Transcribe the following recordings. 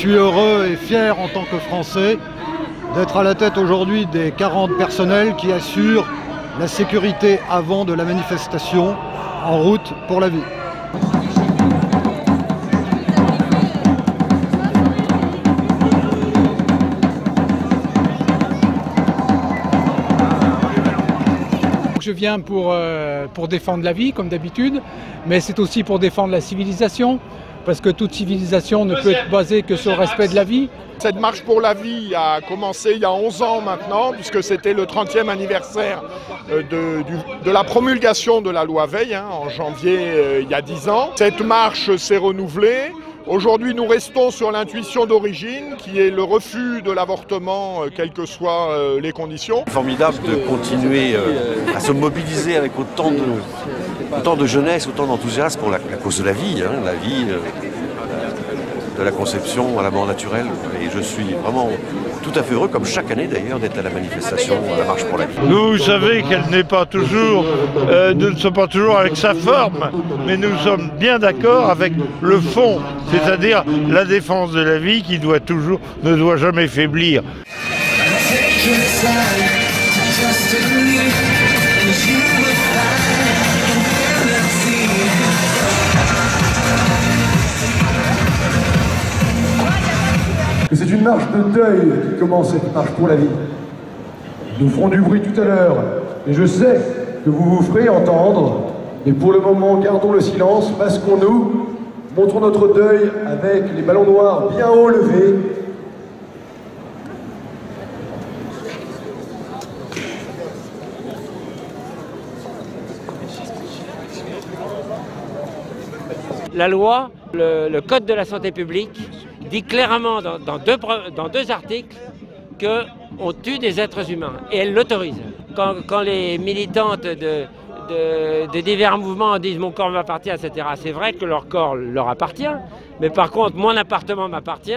suis heureux et fier en tant que Français d'être à la tête aujourd'hui des 40 personnels qui assurent la sécurité avant de la manifestation en route pour la vie. Je viens pour défendre la vie, comme d'habitude, mais c'est aussi pour défendre la civilisation, parce que toute civilisation ne peut être basée que sur le respect de la vie. Cette marche pour la vie a commencé il y a 11 ans maintenant, puisque c'était le 30e anniversaire de la promulgation de la loi Veil, en janvier il y a 10 ans. Cette marche s'est renouvelée. Aujourd'hui, nous restons sur l'intuition d'origine, qui est le refus de l'avortement, quelles que soient les conditions. C'est formidable de continuer à se mobiliser avec autant de jeunesse, autant d'enthousiasme pour la cause de la vie, la vie de la conception à la mort naturelle. Et je suis vraiment tout à fait heureux, comme chaque année d'ailleurs, d'être à la manifestation, à la marche pour la vie. Vous savez qu'elle n'est pas toujours, nous ne sommes pas toujours avec sa forme, mais nous sommes bien d'accord avec le fond, c'est-à-dire la défense de la vie qui ne doit jamais faiblir. C'est une marche de deuil qui commence, cette marche pour la vie. Nous ferons du bruit tout à l'heure, et je sais que vous vous ferez entendre, mais pour le moment, gardons le silence, masquons-nous, montrons notre deuil avec les ballons noirs bien haut levés. La loi, le code de la santé publique, dit clairement dans deux articles qu'on tue des êtres humains, et elle l'autorise. Quand les militantes de divers mouvements disent « mon corps m'appartient », etc., c'est vrai que leur corps leur appartient, mais par contre, mon appartement m'appartient,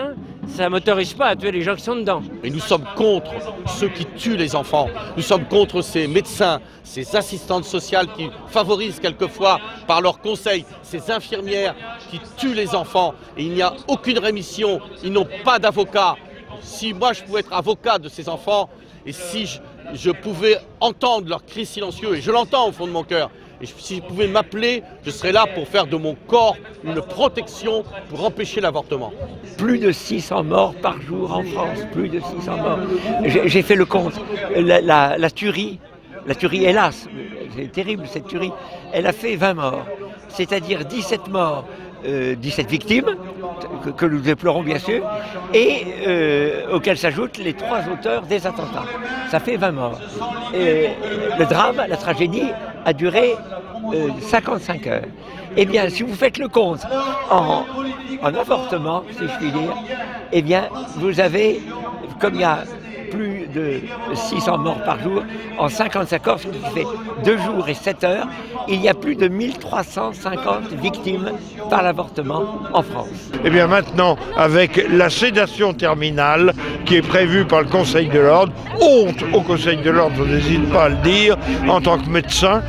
ça ne m'autorise pas à tuer les gens qui sont dedans. Et nous sommes contre ceux qui tuent les enfants. Nous sommes contre ces médecins, ces assistantes sociales qui favorisent quelquefois par leurs conseils ces infirmières qui tuent les enfants. Et il n'y a aucune rémission, ils n'ont pas d'avocat. Si moi je pouvais être avocat de ces enfants et si je pouvais entendre leurs cris silencieux, et je l'entends au fond de mon cœur, et si je pouvais m'appeler, je serais là pour faire de mon corps une protection pour empêcher l'avortement. Plus de 600 morts par jour en France, plus de 600 morts. J'ai fait le compte. La tuerie, hélas, c'est terrible cette tuerie, elle a fait 20 morts, c'est-à-dire 17 morts, 17 victimes, que nous déplorons bien sûr, et auxquelles s'ajoutent les 3 auteurs des attentats. Ça fait 20 morts. Et le drame, la tragédie, a duré 55 heures. Eh bien, si vous faites le compte en avortement, si je puis dire, eh bien, vous avez, comme il y a plus de 600 morts par jour, en 55 heures, ce qui fait 2 jours et 7 heures, il y a plus de 1350 victimes par l'avortement en France. Et bien maintenant, avec la sédation terminale qui est prévue par le Conseil de l'Ordre, honte au Conseil de l'Ordre, je n'hésite pas à le dire, en tant que médecin,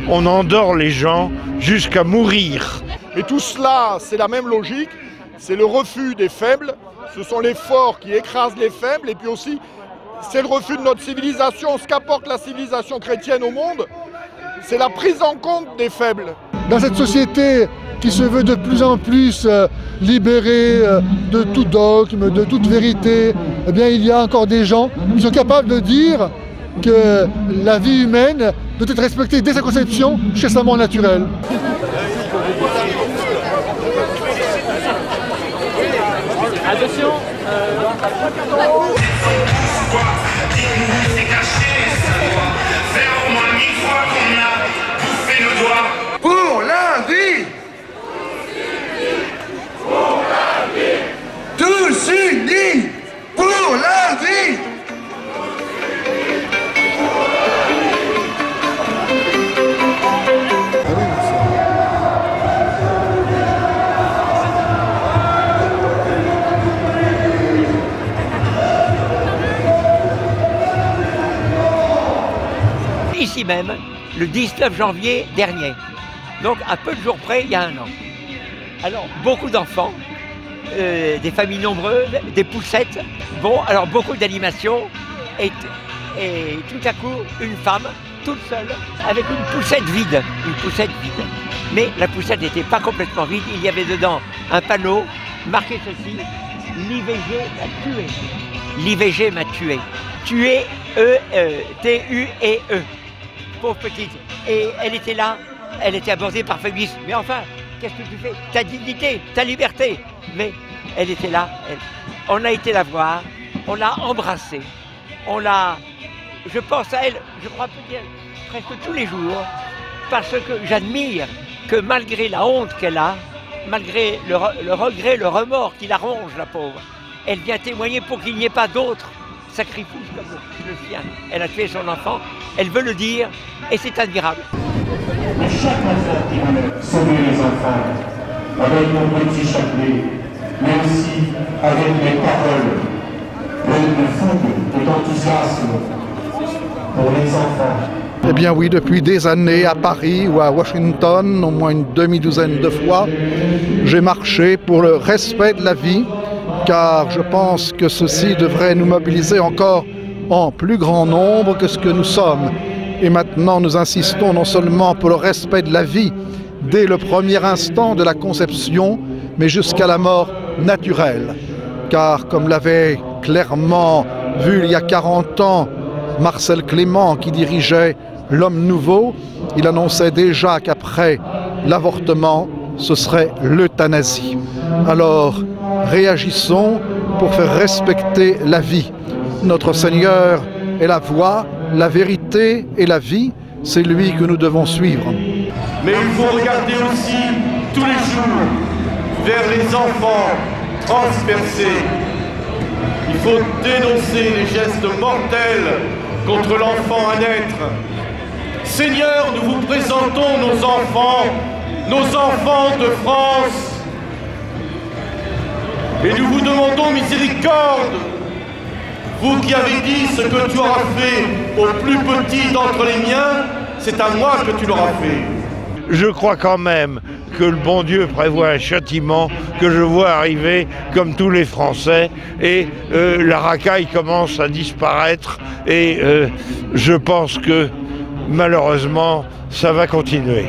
on endort les gens jusqu'à mourir. Et tout cela, c'est la même logique, c'est le refus des faibles. Ce sont les forts qui écrasent les faibles, et puis aussi, c'est le refus de notre civilisation. Ce qu'apporte la civilisation chrétienne au monde, c'est la prise en compte des faibles. Dans cette société qui se veut de plus en plus libérée de tout dogme, de toute vérité, eh bien, il y a encore des gens qui sont capables de dire que la vie humaine doit être respectée dès sa conception chez sa mort naturelle. Attention, Pour la vie! Tous unis pour la vie! Ici même, le 19 janvier dernier, donc à peu de jours près, il y a 1 an. Alors, beaucoup d'enfants des familles nombreuses, des poussettes. Bon, alors beaucoup d'animation et tout à coup une femme toute seule avec une poussette vide. Mais la poussette n'était pas complètement vide, il y avait dedans un panneau marqué ceci: l'IVG m'a tué. L'IVG m'a tué. Tué, T-U-E-E. Pauvre petite. Et elle était là, elle était abordée par féminisme. Mais enfin, qu'est-ce que tu fais? Ta dignité, ta liberté. Mais elle était là, on a été la voir, on l'a embrassée, je pense à elle, je crois peut-être presque tous les jours, parce que j'admire que malgré la honte qu'elle a, malgré le regret, le remords qui la ronge, la pauvre, elle vient témoigner pour qu'il n'y ait pas d'autres sacrifices comme le sien. Elle a tué son enfant, elle veut le dire, et c'est admirable. Mais chaque matin qui va sauver les enfants, avec mon petit chapelet, mais aussi avec mes paroles, de fougue, d'enthousiasme pour les enfants. Eh bien oui, depuis des années à Paris ou à Washington, au moins une demi-douzaine de fois, j'ai marché pour le respect de la vie, car je pense que ceci devrait nous mobiliser encore en plus grand nombre que ce que nous sommes. Et maintenant, nous insistons non seulement pour le respect de la vie dès le premier instant de la conception, mais jusqu'à la mort naturelle. Car comme l'avait clairement vu il y a 40 ans Marcel Clément, qui dirigeait L'Homme Nouveau, il annonçait déjà qu'après l'avortement, ce serait l'euthanasie. Alors, réagissons pour faire respecter la vie. Notre Seigneur est la voie, la vérité et la vie. C'est lui que nous devons suivre. Mais il faut regarder aussi tous les jours vers les enfants transpercés. Il faut dénoncer les gestes mortels contre l'enfant à naître. Seigneur, nous vous présentons nos enfants de France. Et nous vous demandons miséricorde. Vous qui avez dit ce que tu auras fait au plus petit d'entre les miens, c'est à moi que tu l'auras fait. Je crois quand même que le bon Dieu prévoit un châtiment que je vois arriver comme tous les Français, et la racaille commence à disparaître, et je pense que malheureusement ça va continuer.